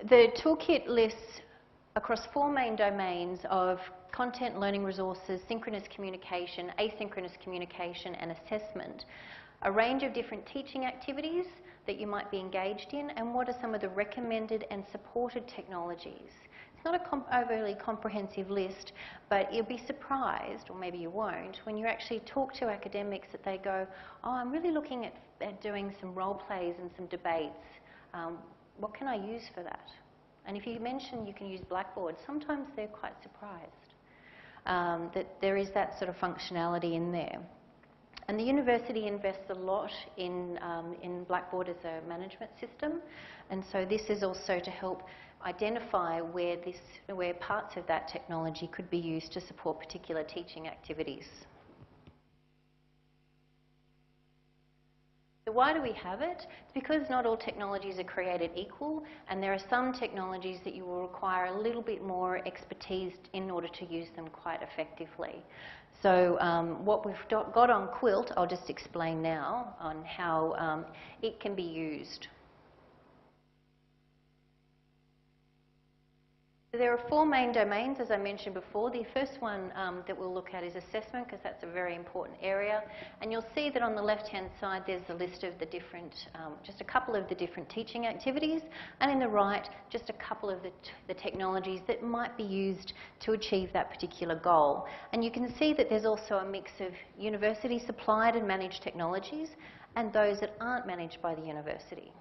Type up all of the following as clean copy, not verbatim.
The toolkit lists across 4 main domains of content, learning resources, synchronous communication, asynchronous communication and assessment, a range of different teaching activities that you might be engaged in, and what are some of the recommended and supported technologies. It's not an overly comprehensive list, but you'll be surprised, or maybe you won't, when you actually talk to academics that they go, oh, I'm really looking at doing some role plays and some debates. What can I use for that? And if you mention you can use Blackboard, sometimes they're quite surprised that there is that sort of functionality in there. And the university invests a lot in Blackboard as a management system, and so this is also to help identify where parts of that technology could be used to support particular teaching activities. So why do we have it? It's because not all technologies are created equal, and there are some technologies that you will require a little bit more expertise in order to use them quite effectively. So what we've got on Quilt, I'll just explain now on how it can be used. There are 4 main domains, as I mentioned before. The first one that we'll look at is assessment, because that's a very important area. And you'll see that on the left-hand side there's a list of the different, just a couple of the different teaching activities, and in the right, just a couple of the technologies that might be used to achieve that particular goal. And you can see that there's also a mix of university-supplied and managed technologies, and those that aren't managed by the university.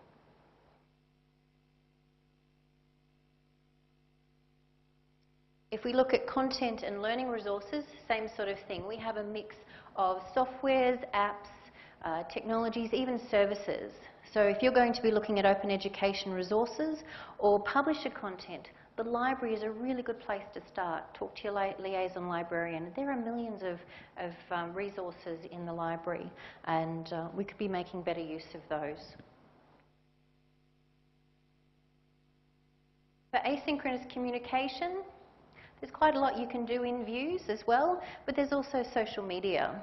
If we look at content and learning resources, same sort of thing. We have a mix of softwares, apps, technologies, even services. So if you're going to be looking at open education resources or publisher content, the library is a really good place to start. Talk to your liaison librarian. There are millions of resources in the library, and we could be making better use of those. For asynchronous communication, there's quite a lot you can do in Views as well, but there's also social media.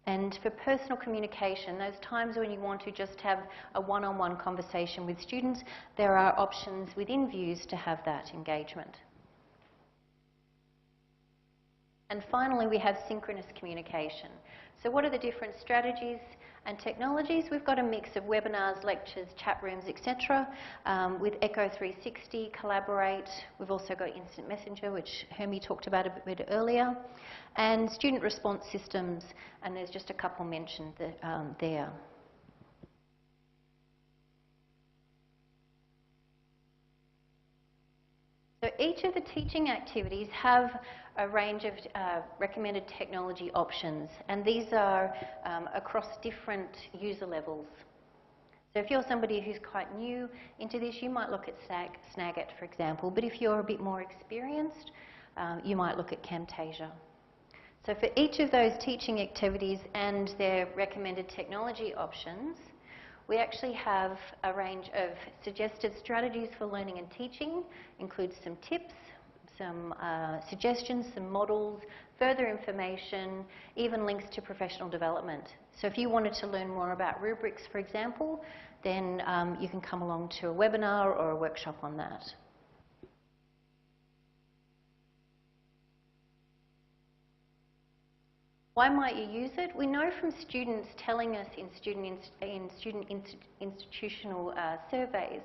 And for personal communication, those times when you want to just have a one-on-one conversation with students, there are options within Views to have that engagement. And finally, we have synchronous communication. So what are the different strategies and technologies? We've got a mix of webinars, lectures, chat rooms, etc. With Echo 360, Collaborate. We've also got Instant Messenger, which Hermie talked about a bit earlier. And student response systems, and there's just a couple mentioned there. So each of the teaching activities have a range of recommended technology options, and these are across different user levels. So if you're somebody who's quite new into this, you might look at Snagit, for example, but if you're a bit more experienced, you might look at Camtasia. So for each of those teaching activities and their recommended technology options, we actually have a range of suggested strategies for learning and teaching, includes some tips, some suggestions, some models, further information, even links to professional development. So if you wanted to learn more about rubrics, for example, then you can come along to a webinar or a workshop on that. Why might you use it? We know from students telling us in student institutional surveys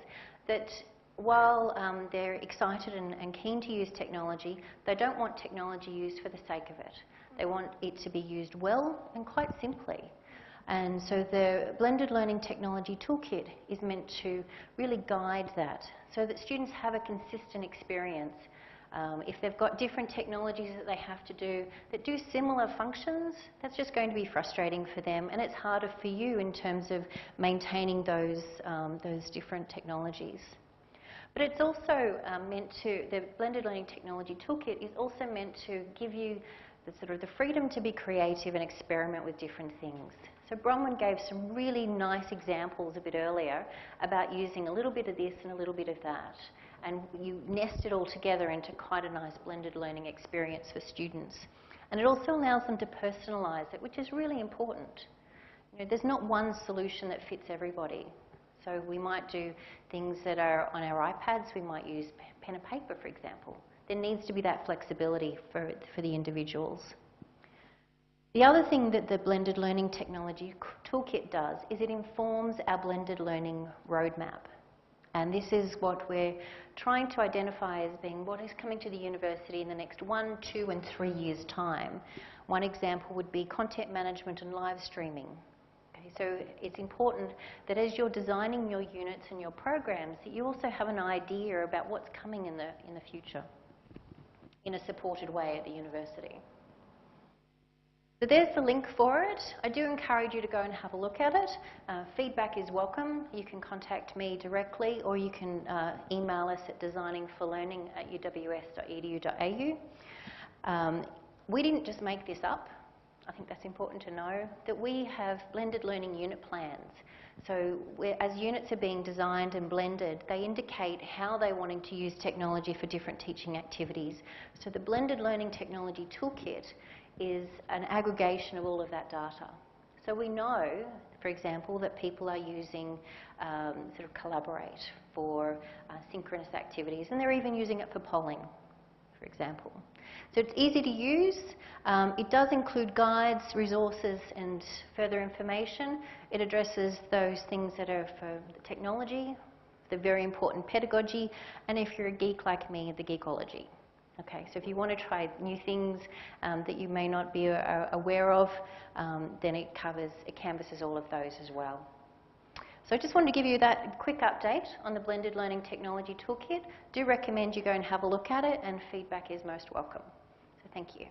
that while they're excited and keen to use technology, they don't want technology used for the sake of it. They want it to be used well and quite simply. And so the Blended Learning Technology Toolkit is meant to really guide that so that students have a consistent experience. If they've got different technologies that they have to do that do similar functions, that's just going to be frustrating for them, and it's harder for you in terms of maintaining those different technologies. But it's also meant to, the Blended Learning Technology Toolkit is also meant to give you the freedom to be creative and experiment with different things. So Bronwyn gave some really nice examples a bit earlier about using a little bit of this and a little bit of that. And you nest it all together into quite a nice blended learning experience for students. And it also allows them to personalise it, which is really important. You know, there's not one solution that fits everybody. So we might do things that are on our iPads, we might use pen and paper, for example. There needs to be that flexibility for the individuals. The other thing that the blended learning technology toolkit does is it informs our blended learning roadmap. And this is what we're trying to identify as being what is coming to the university in the next 1, 2 and 3 years' time. One example would be content management and live streaming. Okay, so it's important that as you're designing your units and your programs, that you also have an idea about what's coming in the future in a supported way at the university. So there's the link for it. I do encourage you to go and have a look at it. Feedback is welcome. You can contact me directly or you can email us at designing4learning@uws.edu.au. We didn't just make this up. I think that's important to know, that we have blended learning unit plans. So as units are being designed and blended, they indicate how they're wanting to use technology for different teaching activities. So the blended learning technology toolkit is an aggregation of all of that data. So we know, for example, that people are using sort of Collaborate for synchronous activities, and they're even using it for polling, for example. So it's easy to use. It does include guides, resources and further information. It addresses those things that are for the technology, the very important pedagogy, and if you're a geek like me, the geekology. Okay, so if you want to try new things that you may not be aware of, then it canvasses all of those as well. So I just wanted to give you that quick update on the Blended Learning Technology Toolkit. Do recommend you go and have a look at it, and feedback is most welcome. So thank you.